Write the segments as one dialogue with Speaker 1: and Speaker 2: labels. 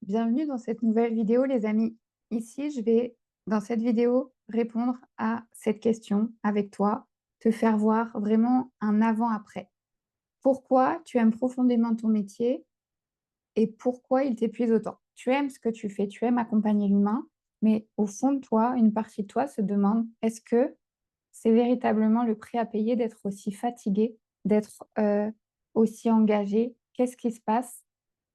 Speaker 1: Bienvenue dans cette nouvelle vidéo les amis. Ici, je vais dans cette vidéo répondre à cette question avec toi, te faire voir vraiment un avant-après. Pourquoi tu aimes profondément ton métier et pourquoi il t'épuise autant? Tu aimes ce que tu fais, tu aimes accompagner l'humain, mais au fond de toi, une partie de toi se demande, est-ce que c'est véritablement le prix à payer d'être aussi fatigué, d'être aussi engagé? Qu'est-ce qui se passe?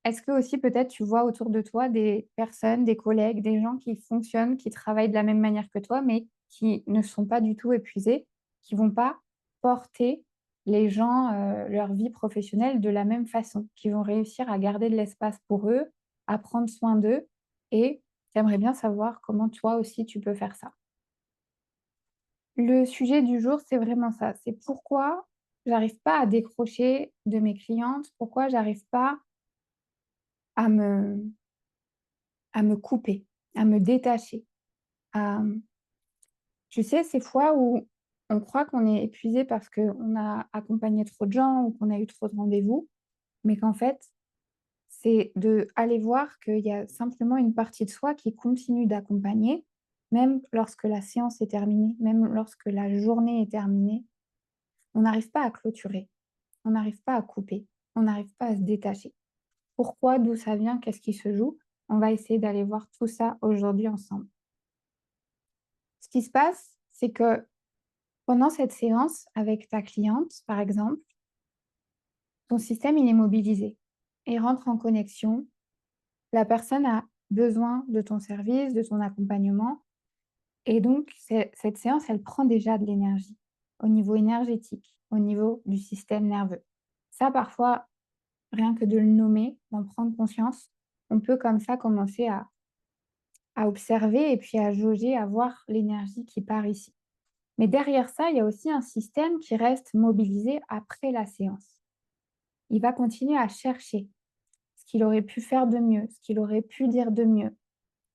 Speaker 1: Est-ce que aussi peut-être tu vois autour de toi des personnes, des collègues, des gens qui fonctionnent, qui travaillent de la même manière que toi, mais qui ne sont pas du tout épuisés, qui vont pas porter les gens, leur vie professionnelle de la même façon, qui vont réussir à garder de l'espace pour eux, à prendre soin d'eux et j'aimerais bien savoir comment toi aussi tu peux faire ça. Le sujet du jour, c'est vraiment ça, c'est pourquoi j'arrive pas à décrocher de mes clientes, pourquoi j'arrive pas à me à me couper, à me détacher, à, tu sais, ces fois où on croit qu'on est épuisé parce qu'on a accompagné trop de gens ou qu'on a eu trop de rendez-vous, mais qu'en fait, c'est d'aller voir qu'il y a simplement une partie de soi qui continue d'accompagner, même lorsque la séance est terminée, même lorsque la journée est terminée. On n'arrive pas à clôturer, on n'arrive pas à couper, on n'arrive pas à se détacher. Pourquoi? D'où ça vient? Qu'est-ce qui se joue? On va essayer d'aller voir tout ça aujourd'hui ensemble. Ce qui se passe, c'est que pendant cette séance avec ta cliente, par exemple, ton système, il est mobilisé. Il rentre en connexion. La personne a besoin de ton service, de ton accompagnement. Et donc, cette séance, elle prend déjà de l'énergie au niveau énergétique, au niveau du système nerveux. Ça, parfois, rien que de le nommer, d'en prendre conscience, on peut comme ça commencer à observer et puis à jauger, à voir l'énergie qui part ici. Mais derrière ça, il y a aussi un système qui reste mobilisé après la séance. Il va continuer à chercher ce qu'il aurait pu faire de mieux, ce qu'il aurait pu dire de mieux,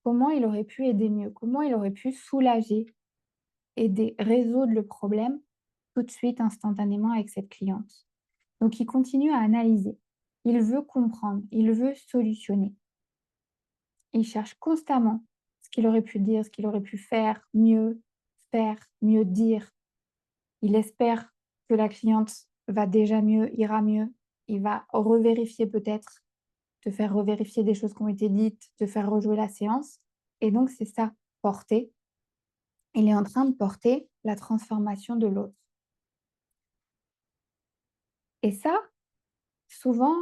Speaker 1: comment il aurait pu aider mieux, comment il aurait pu soulager, aider, résoudre le problème tout de suite, instantanément avec cette cliente. Donc, il continue à analyser. Il veut comprendre, il veut solutionner. Il cherche constamment ce qu'il aurait pu dire, ce qu'il aurait pu faire, mieux dire. Il espère que la cliente va déjà mieux, ira mieux. Il va revérifier peut-être, te faire revérifier des choses qui ont été dites, te faire rejouer la séance. Et donc, c'est ça, porter. Il est en train de porter la transformation de l'autre. Et ça, souvent,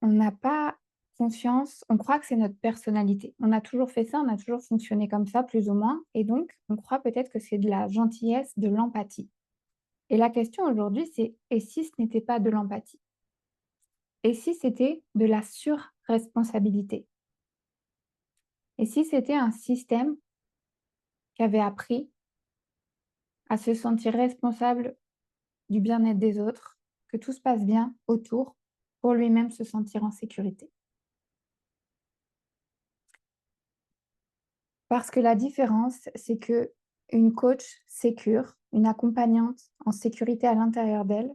Speaker 1: on n'a pas conscience, on croit que c'est notre personnalité. On a toujours fait ça, on a toujours fonctionné comme ça, plus ou moins. Et donc, on croit peut-être que c'est de la gentillesse, de l'empathie. Et la question aujourd'hui, c'est et si ce n'était pas de l'empathie? Et si c'était de la surresponsabilité? Et si c'était un système qui avait appris à se sentir responsable du bien-être des autres, que tout se passe bien autour, pour lui-même se sentir en sécurité? Parce que la différence, c'est que une coach sécure, une accompagnante en sécurité à l'intérieur d'elle,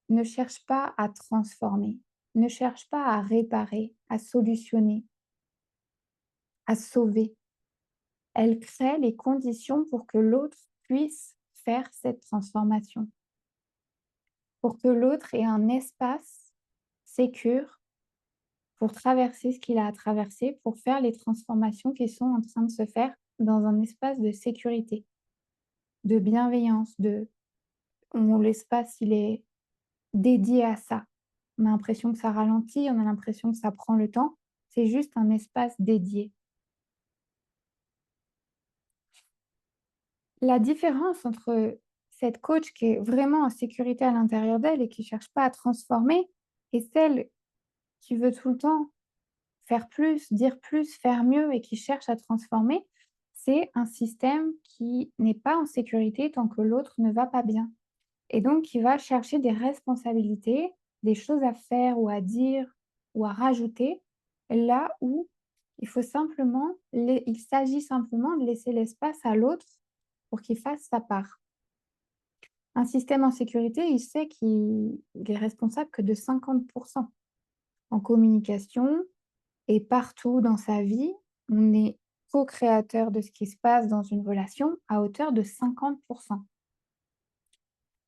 Speaker 1: ne cherche pas à transformer, ne cherche pas à réparer, à solutionner, à sauver. Elle crée les conditions pour que l'autre puisse faire cette transformation, pour que l'autre ait un espace sécure pour traverser ce qu'il a à traverser, pour faire les transformations qui sont en train de se faire dans un espace de sécurité, de bienveillance, où l'espace il est dédié à ça. On a l'impression que ça ralentit, on a l'impression que ça prend le temps. C'est juste un espace dédié. La différence entre cette coach qui est vraiment en sécurité à l'intérieur d'elle et qui ne cherche pas à transformer et celle qui veut tout le temps faire plus, dire plus, faire mieux et qui cherche à transformer, c'est un système qui n'est pas en sécurité tant que l'autre ne va pas bien. Et donc qui va chercher des responsabilités, des choses à faire ou à dire ou à rajouter, là où il s'agit simplement de laisser l'espace à l'autre pour qu'il fasse sa part. Un système en sécurité, il sait qu'il est responsable que de 50% en communication, et partout dans sa vie, on est co-créateur de ce qui se passe dans une relation à hauteur de 50.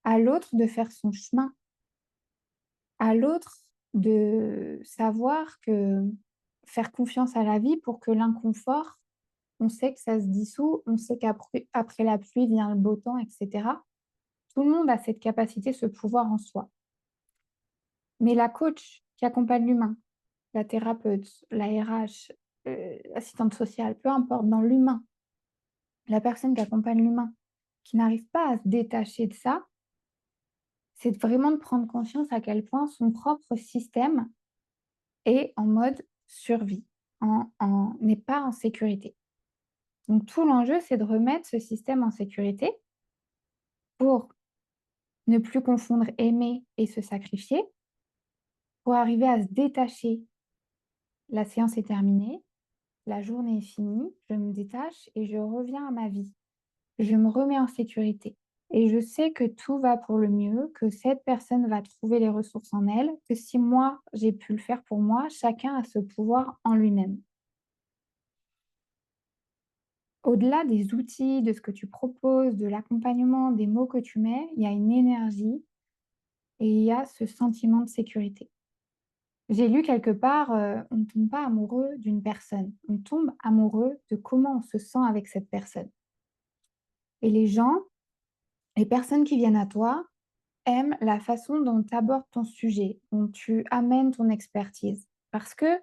Speaker 1: À l'autre de faire son chemin, à l'autre de savoir que faire confiance à la vie pour que l'inconfort, on sait que ça se dissout, on sait qu'après la pluie vient le beau temps et cetera. Tout le monde a cette capacité, ce pouvoir en soi. Mais la coach qui accompagne l'humain, la thérapeute, la RH, l'assistante sociale, peu importe, dans l'humain, la personne qui accompagne l'humain, qui n'arrive pas à se détacher de ça, c'est vraiment de prendre conscience à quel point son propre système est en mode survie, n'est pas en sécurité. Donc tout l'enjeu, c'est de remettre ce système en sécurité pour ne plus confondre aimer et se sacrifier, pour arriver à se détacher. La séance est terminée, la journée est finie, je me détache et je reviens à ma vie. Je me remets en sécurité et je sais que tout va pour le mieux, que cette personne va trouver les ressources en elle, que si moi, j'ai pu le faire pour moi, chacun a ce pouvoir en lui-même. Au-delà des outils, de ce que tu proposes, de l'accompagnement, des mots que tu mets, il y a une énergie et il y a ce sentiment de sécurité. J'ai lu quelque part, on ne tombe pas amoureux d'une personne, on tombe amoureux de comment on se sent avec cette personne. Et les personnes qui viennent à toi, aiment la façon dont tu abordes ton sujet, dont tu amènes ton expertise, parce que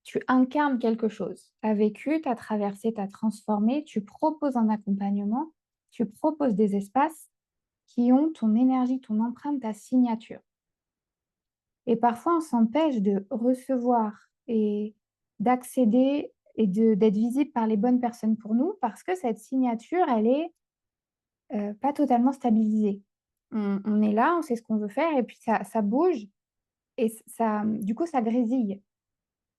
Speaker 1: tu incarnes quelque chose. Tu as vécu, tu as traversé, tu as transformé, tu proposes un accompagnement, tu proposes des espaces qui ont ton énergie, ton empreinte, ta signature. Et parfois, on s'empêche de recevoir et d'accéder et d'être visible par les bonnes personnes pour nous parce que cette signature, elle est pas totalement stabilisée. On est là, on sait ce qu'on veut faire et puis ça bouge et ça, du coup, ça grésille.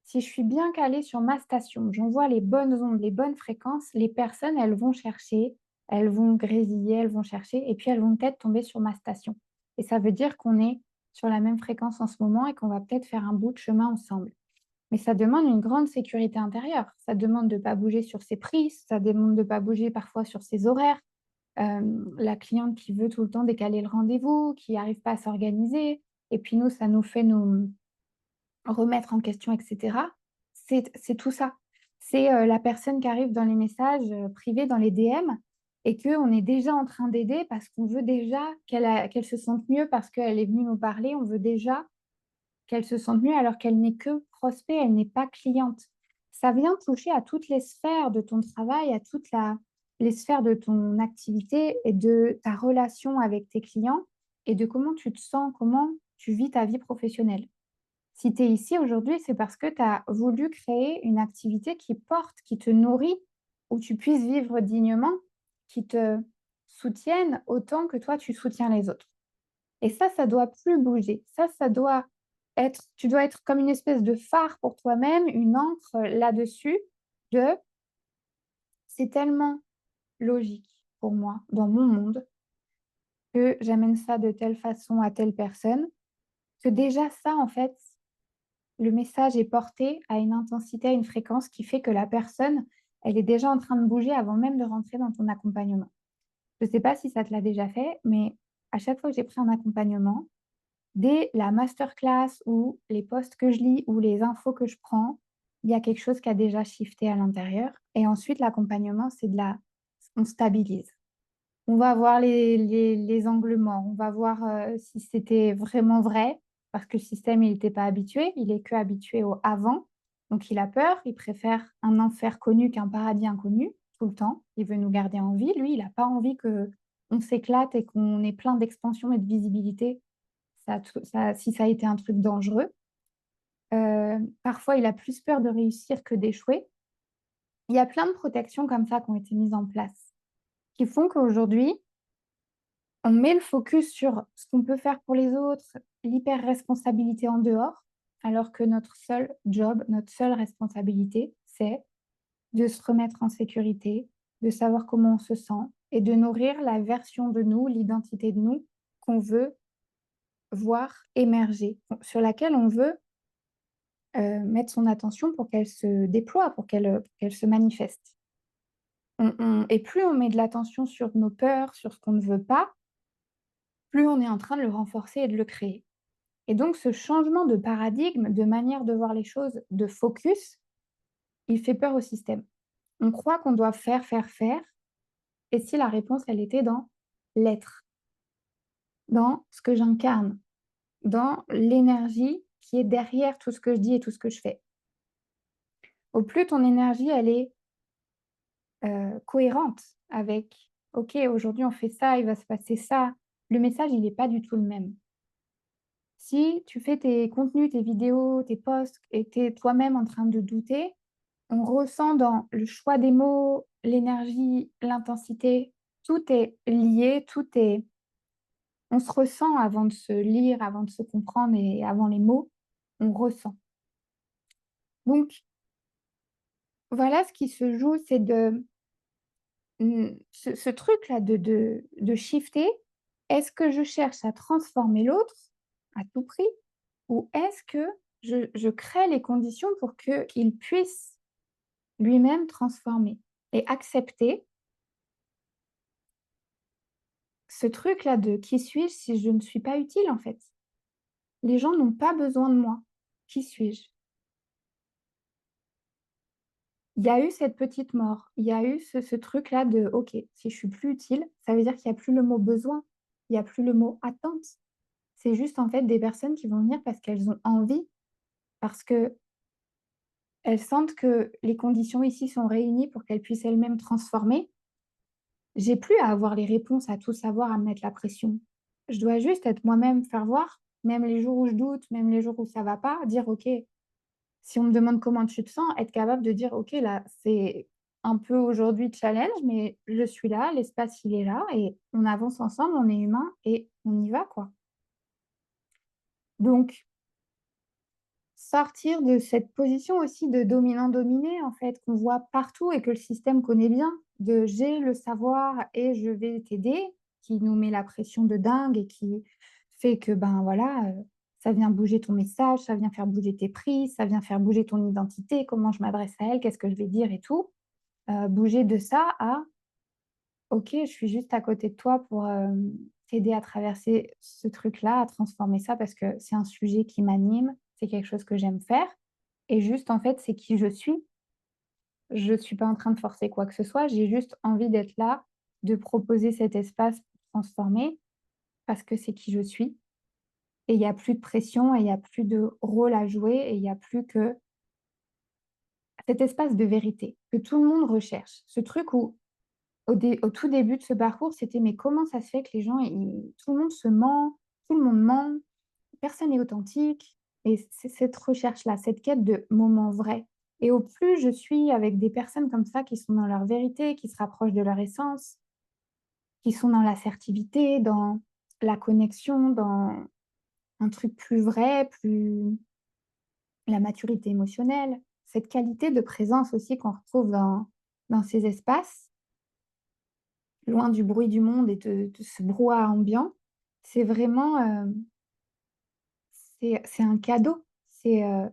Speaker 1: Si je suis bien calée sur ma station, j'envoie les bonnes ondes, les bonnes fréquences, les personnes, elles vont chercher, elles vont grésiller, elles vont chercher et puis elles vont peut-être tomber sur ma station. Et ça veut dire qu'on est sur la même fréquence en ce moment et qu'on va peut-être faire un bout de chemin ensemble. Mais ça demande une grande sécurité intérieure. Ça demande de ne pas bouger sur ses prix, ça demande de ne pas bouger parfois sur ses horaires. La cliente qui veut tout le temps décaler le rendez-vous, qui n'arrive pas à s'organiser et puis nous, ça nous fait nous remettre en question et cetera. C'est tout ça. C'est, la personne qui arrive dans les messages, privés, dans les DM et qu'on est déjà en train d'aider parce qu'on veut déjà qu'elle se sente mieux parce qu'elle est venue nous parler. On veut déjà qu'elle se sente mieux alors qu'elle n'est que prospect, elle n'est pas cliente. Ça vient toucher à toutes les sphères de ton travail, à toutes les sphères de ton activité et de ta relation avec tes clients et de comment tu te sens, comment tu vis ta vie professionnelle. Si tu es ici aujourd'hui, c'est parce que tu as voulu créer une activité qui porte, qui te nourrit, où tu puisses vivre dignement, qui te soutienne autant que toi tu soutiens les autres. Et ça doit plus bouger. Ça doit être, tu dois être comme une espèce de phare pour toi-même, une encre là-dessus de c'est tellement logique pour moi dans mon monde que j'amène ça de telle façon à telle personne, que déjà ça, en fait, le message est porté à une intensité, à une fréquence qui fait que la personne, elle est déjà en train de bouger avant même de rentrer dans ton accompagnement. Je ne sais pas si ça te l'a déjà fait, mais à chaque fois que j'ai pris un accompagnement, dès la masterclass ou les posts que je lis ou les infos que je prends, il y a quelque chose qui a déjà shifté à l'intérieur. Et ensuite, l'accompagnement, c'est de la on stabilise. On va voir les angles morts, on va voir, si c'était vraiment vrai, parce que le système, il était pas habitué, il est qu'habitué au avant, donc il a peur, il préfère un enfer connu qu'un paradis inconnu, tout le temps. Il veut nous garder en vie, lui, il a pas envie qu'on s'éclate et qu'on ait plein d'expansion et de visibilité. Si ça a été un truc dangereux. Parfois, il a plus peur de réussir que d'échouer. Il y a plein de protections comme ça qui ont été mises en place, qui font qu'aujourd'hui, on met le focus sur ce qu'on peut faire pour les autres, l'hyper-responsabilité en dehors, alors que notre seul job, notre seule responsabilité, c'est de se remettre en sécurité, de savoir comment on se sent et de nourrir la version de nous, l'identité de nous qu'on veut voir émerger, sur laquelle on veut mettre son attention pour qu'elle se déploie, pour qu'elle se manifeste. On et plus on met de l'attention sur nos peurs, sur ce qu'on ne veut pas, plus on est en train de le renforcer et de le créer. Et donc ce changement de paradigme, de manière de voir les choses, de focus, il fait peur au système. On croit qu'on doit faire, faire, faire, et si la réponse, elle était dans l'être, dans ce que j'incarne, dans l'énergie qui est derrière tout ce que je dis et tout ce que je fais. Au plus ton énergie, elle est, cohérente avec: «OK, aujourd'hui on fait ça, il va se passer ça», le message, il est pas du tout le même. Si tu fais tes contenus, tes vidéos, tes posts et tu es toi-même en train de douter, on ressent dans le choix des mots, l'énergie, l'intensité, tout est lié, tout est on se ressent avant de se lire, avant de se comprendre et avant les mots, on ressent. Donc voilà, ce qui se joue, c'est de, ce truc-là de shifter. Est-ce que je cherche à transformer l'autre à tout prix? Ou est-ce que je crée les conditions pour qu'il puisse lui-même transformer et accepter ce truc-là de: «Qui suis-je si je ne suis pas utile, en fait? Les gens n'ont pas besoin de moi. Qui suis-je?» Il y a eu cette petite mort, il y a eu ce truc-là de: «OK, si je suis plus utile, ça veut dire qu'il y a plus le mot besoin, il y a plus le mot attente». C'est juste, en fait, des personnes qui vont venir parce qu'elles ont envie, parce qu'elles sentent que les conditions ici sont réunies pour qu'elles puissent elles-mêmes transformer. J'ai plus à avoir les réponses, à tout savoir, à me mettre la pression. Je dois juste être moi-même, faire voir, même les jours où je doute, même les jours où ça va pas, dire: «OK». Si on me demande comment tu te sens, être capable de dire: «OK, là, c'est un peu aujourd'hui challenge, mais je suis là, l'espace il est là et on avance ensemble, on est humain et on y va, quoi». Donc sortir de cette position aussi de dominant-dominé, en fait, qu'on voit partout et que le système connaît bien, de: «J'ai le savoir et je vais t'aider», qui nous met la pression de dingue et qui fait que, ben, voilà, ça vient bouger ton message, ça vient faire bouger tes prix, ça vient faire bouger ton identité, comment je m'adresse à elle, qu'est-ce que je vais dire et tout. Bouger de ça à: «OK, je suis juste à côté de toi pour, t'aider à traverser ce truc-là, à transformer ça parce que c'est un sujet qui m'anime, c'est quelque chose que j'aime faire et juste, en fait, c'est qui je suis. Je suis pas en train de forcer quoi que ce soit, j'ai juste envie d'être là, de proposer cet espace pour transformer parce que c'est qui je suis et il y a plus de pression et il y a plus de rôle à jouer et il y a plus que cet espace de vérité que tout le monde recherche. Ce truc où au tout début de ce parcours, c'était: «Mais comment ça se fait que les gens, ils tout le monde se ment, tout le monde ment, personne n'est authentique?» Et c'est cette recherche-là, cette quête de moments vrais et au plus je suis avec des personnes comme ça qui sont dans leur vérité, qui se rapprochent de leur essence, qui sont dans l'assertivité, dans la connexion, dans un truc plus vrai, plus la maturité émotionnelle, cette qualité de présence aussi qu'on retrouve dans ces espaces, loin du bruit du monde et de ce brouhaha ambiant. C'est vraiment, c'est un cadeau. C'est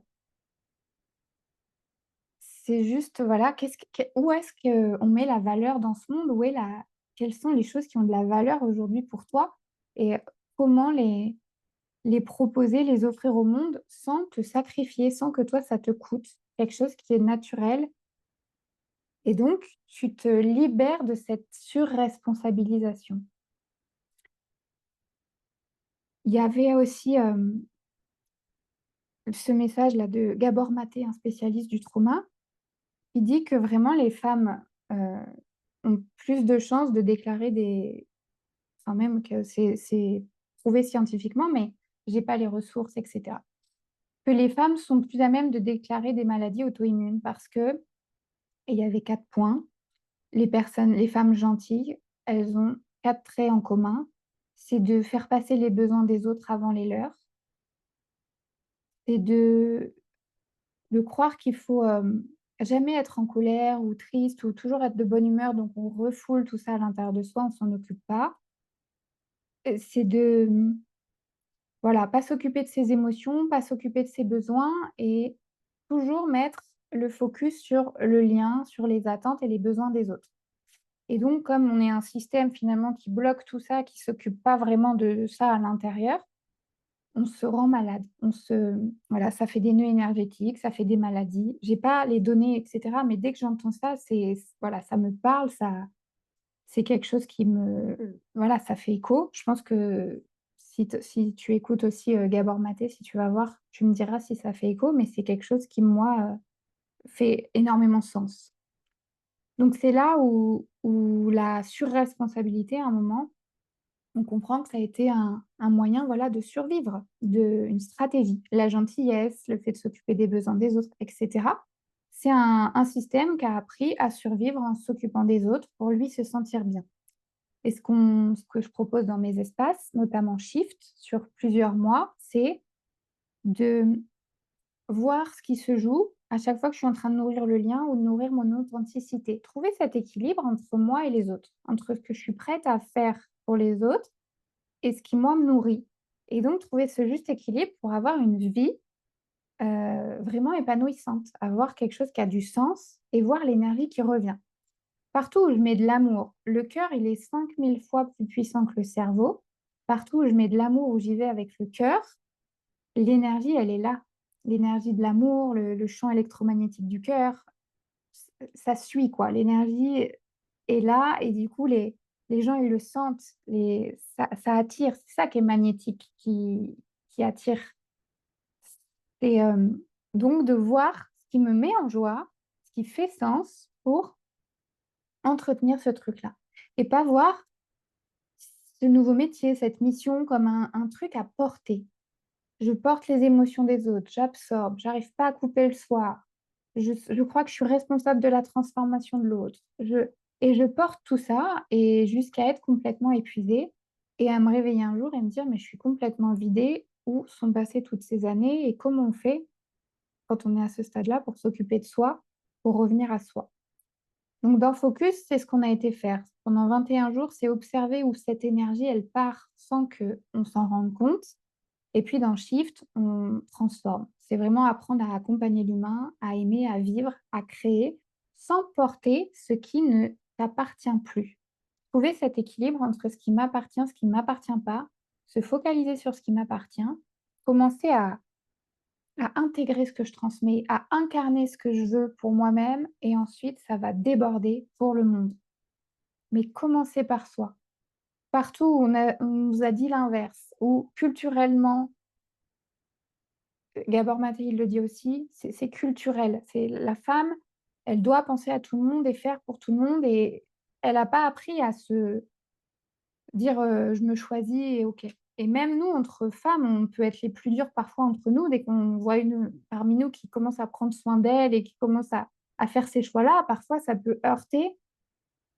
Speaker 1: juste, voilà, qu'est-ce que où est-ce qu'on met la valeur dans ce monde? Où est la quelles sont les choses qui ont de la valeur aujourd'hui pour toi? Et comment les proposer, les offrir au monde sans te sacrifier, sans que toi ça te coûte. Quelque chose qui est naturel et donc tu te libères de cette surresponsabilisation. Il y avait aussi, ce message-là de Gabor Maté, un spécialiste du trauma. Il dit que vraiment les femmes, ont plus de chances de déclarer des enfin même que c'est prouvé scientifiquement, mais j'ai pas les ressources et cetera. Que les femmes sont plus à même de déclarer des maladies auto-immunes parce que et il y avait 4 points. Les femmes gentilles, elles ont 4 traits en commun. C'est de faire passer les besoins des autres avant les leurs. C'est de croire qu'il faut, jamais être en colère ou triste ou toujours être de bonne humeur, donc on refoule tout ça à l'intérieur de soi, on s'en occupe pas. C'est de, voilà, pas s'occuper de ses émotions, pas s'occuper de ses besoins et toujours mettre le focus sur le lien, sur les attentes et les besoins des autres. Et donc, comme on est un système finalement qui bloque tout ça, qui s'occupe pas vraiment de ça à l'intérieur, on se rend malade. Voilà, ça fait des nœuds énergétiques, ça fait des maladies. J'ai pas les données et cetera, mais dès que j'entends ça, voilà, ça me parle, c'est quelque chose qui voilà, ça fait écho. Je pense que si tu écoutes aussi, Gabor Maté, si tu vas voir, tu me diras si ça fait écho, mais c'est quelque chose qui, moi, fait énormément sens. Donc c'est là où la surresponsabilité, à un moment, on comprend que ça a été un moyen, voilà, de survivre, une stratégie. La gentillesse, le fait de s'occuper des besoins des autres et cetera. C'est un système qui a appris à survivre en s'occupant des autres pour lui se sentir bien. Et ce que je propose dans mes espaces, notamment Shift, sur plusieurs mois, c'est de voir ce qui se joue à chaque fois que je suis en train de nourrir le lien ou de nourrir mon authenticité. Trouver cet équilibre entre moi et les autres, entre ce que je suis prête à faire pour les autres et ce qui, moi, me nourrit. Et donc trouver ce juste équilibre pour avoir une vie, vraiment épanouissante, avoir quelque chose qui a du sens et voir l'énergie qui revient. Partout où je mets de l'amour, le cœur, il est 5000 fois plus puissant que le cerveau. Partout où je mets de l'amour, où j'y vais avec le cœur, l'énergie, elle est là. L'énergie de l'amour, le champ électromagnétique du cœur, ça suit, quoi. L'énergie est là et du coup, les gens, ils le sentent. Ça attire. C'est ça qui est magnétique, qui attire. Et donc de voir ce qui me met en joie, ce qui fait sens pour entretenir ce truc-là. Et pas voir ce nouveau métier, cette mission comme un truc à porter. Je porte les émotions des autres, j'absorbe, j'arrive pas à couper le soir. Je crois que je suis responsable de la transformation de l'autre. Et je porte tout ça et jusqu'à être complètement épuisée et à me réveiller un jour et me dire, mais je suis complètement vidée, où sont passées toutes ces années et comment on fait quand on est à ce stade-là pour s'occuper de soi, pour revenir à soi. Donc dans Focus, c'est ce qu'on a été faire. Pendant 21 jours, c'est observer où cette énergie, elle part sans qu'on s'en rende compte. Et puis dans Shift, on transforme. C'est vraiment apprendre à accompagner l'humain, à aimer, à vivre, à créer, sans porter ce qui ne t'appartient plus. Trouver cet équilibre entre ce qui m'appartient, ce qui ne m'appartient pas, se focaliser sur ce qui m'appartient, commencer à intégrer ce que je transmets, à incarner ce que je veux pour moi-même, et ensuite ça va déborder pour le monde. Mais commencer par soi. Partout où on nous a dit l'inverse, où culturellement, Gabor Maté, il le dit aussi, c'est culturel. C'est la femme, elle doit penser à tout le monde et faire pour tout le monde, et elle n'a pas appris à se dire, «Je me choisis et OK». Et même nous, entre femmes, on peut être les plus dures parfois entre nous, dès qu'on voit une parmi nous qui commence à prendre soin d'elle et qui commence à faire ces choix-là, parfois ça peut heurter,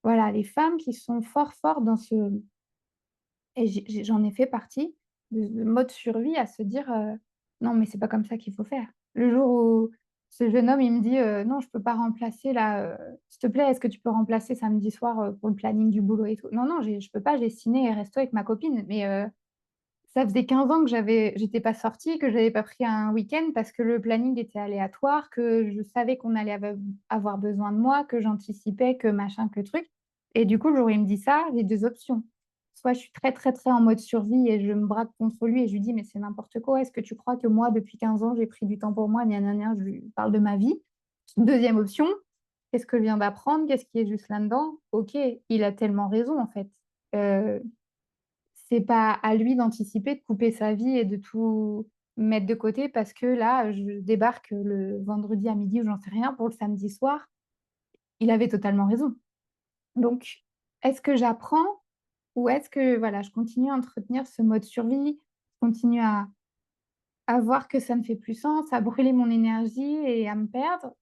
Speaker 1: voilà, les femmes qui sont fort dans ce et j'en ai fait partie, de mode survie à se dire, «Non, mais c'est pas comme ça qu'il faut faire». Le jour où ce jeune homme, il me dit, «Non, je peux pas remplacer là, s'il te plaît, est-ce que tu peux remplacer samedi soir, pour le planning du boulot et tout?» «Non, non, je peux pas, j'ai ciné et resto avec ma copine». Mais ça faisait 15 ans que j'étais pas sortie, que j'avais pas pris un week-end parce que le planning était aléatoire, que je savais qu'on allait avoir besoin de moi, que j'anticipais, que machin, que truc. Et du coup, le jour où il me dit ça, j'ai 2 options. Soit je suis très en mode survie et je me braque contre lui et je lui dis: «Mais c'est n'importe quoi, est-ce que tu crois que moi, depuis 15 ans, j'ai pris du temps pour moi? Gna gna gna», je lui parle de ma vie. Deuxième option: «Qu'est-ce que je viens d'apprendre? Qu'est-ce qui est juste là-dedans? OK, il a tellement raison, en fait». Heu c'est pas à lui d'anticiper, de couper sa vie et de tout mettre de côté parce que là, je débarque le vendredi à midi ou j'en sais rien pour le samedi soir. Il avait totalement raison. Donc, est-ce que j'apprends ou est-ce que, voilà, je continue à entretenir ce mode survie? Je continue à voir que ça ne fait plus sens, à brûler mon énergie et à me perdre?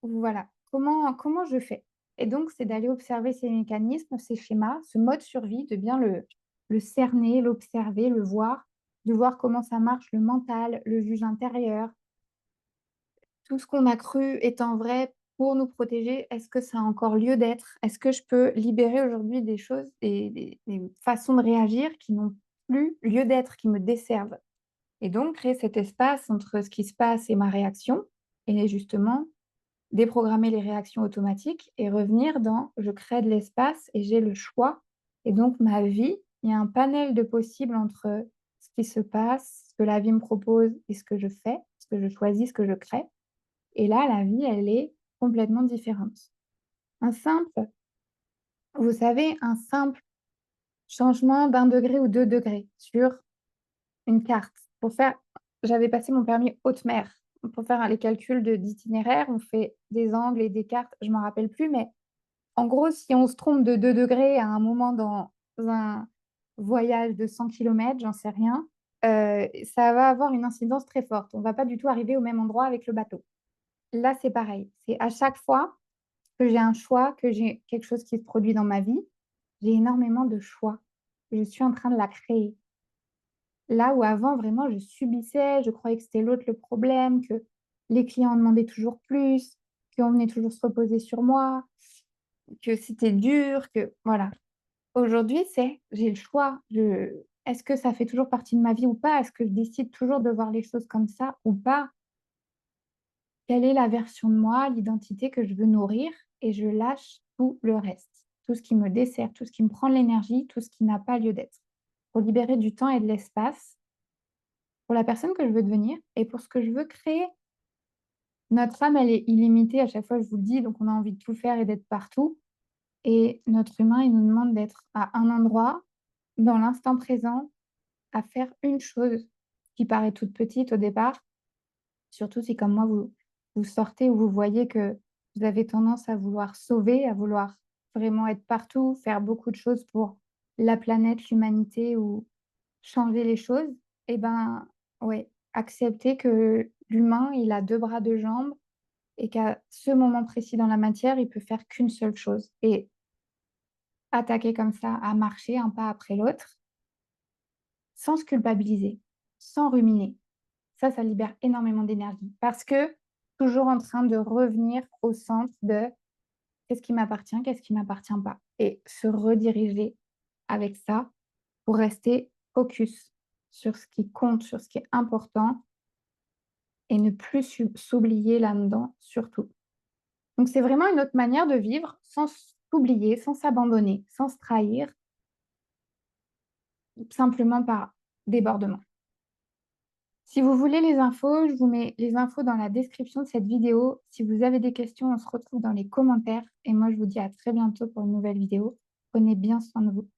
Speaker 1: Voilà, comment je fais? Et donc c'est d'aller observer ces mécanismes, ces schémas, ce mode survie, de bien le cerner, l'observer, le voir, de voir comment ça marche le mental, le juge intérieur. Tout ce qu'on a cru étant vrai pour nous protéger, est-ce que ça a encore lieu d'être? Est-ce que je peux libérer aujourd'hui des choses, des façons de réagir qui n'ont plus lieu d'être, qui me desservent? Et donc créer cet espace entre ce qui se passe et ma réaction. et justement déprogrammer les réactions automatiques et revenir dans: «Je crée de l'espace et j'ai le choix» et donc ma vie, il y a un panel de possibles entre ce qui se passe, ce que la vie me propose et ce que je fais, ce que je choisis, ce que je crée et là, la vie, elle est complètement différente. Un simple Vous savez, un simple changement d'1 degré ou 2 degrés sur une carte pour faire j'avais passé mon permis haute mer. Pour faire les calculs d'itinéraire, on fait des angles et des cartes, je m'en rappelle plus, mais en gros, si on se trompe de 2 degrés à un moment dans un voyage de 100 kilomètres, j'en sais rien, ça va avoir une incidence très forte. On va pas du tout arriver au même endroit avec le bateau. Là, c'est pareil. C'est à chaque fois que j'ai un choix, que j'ai quelque chose qui se produit dans ma vie, j'ai énormément de choix. Je suis en train de la créer. Là où avant, vraiment, je subissais, je croyais que c'était l'autre le problème, que les clients en demandaient toujours plus, qu'on venait toujours se reposer sur moi, que c'était dur, que voilà. Aujourd'hui, c'est j'ai le choix. Est-ce que ça fait toujours partie de ma vie ou pas? Est-ce que je décide toujours de voir les choses comme ça ou pas? Quelle est la version de moi, l'identité que je veux nourrir? Et je lâche tout le reste. Tout ce qui me dessert, tout ce qui me prend de l'énergie, tout ce qui n'a pas lieu d'être. Pour libérer du temps et de l'espace pour la personne que je veux devenir et pour ce que je veux créer. Notre âme, elle est illimitée, à chaque fois, je vous le dis, donc on a envie de tout faire et d'être partout. Et notre humain, il nous demande d'être à un endroit, dans l'instant présent, à faire une chose qui paraît toute petite au départ, surtout si, comme moi, vous sortez ou vous voyez que vous avez tendance à vouloir sauver, à vouloir vraiment être partout, faire beaucoup de choses pour la planète, l'humanité ou changer les choses. Et ben, ouais, accepter que l'humain, il a 2 bras, 2 jambes et qu'à ce moment précis dans la matière, il peut faire qu'une seule chose et attaquer comme ça, à marcher un pas après l'autre, sans se culpabiliser, sans ruminer. Ça libère énormément d'énergie parce que toujours en train de revenir au centre de: «Qu'est-ce qui m'appartient? Qu'est-ce qui m'appartient pas?» et se rediriger avec ça pour rester focus sur ce qui compte, sur ce qui est important et ne plus s'oublier là-dedans, surtout. Donc c'est vraiment une autre manière de vivre sans s'oublier, sans s'abandonner, sans se trahir, simplement par débordement. Si vous voulez les infos, je vous mets les infos dans la description de cette vidéo. Si vous avez des questions, on se retrouve dans les commentaires et moi je vous dis à très bientôt pour une nouvelle vidéo. Prenez bien soin de vous.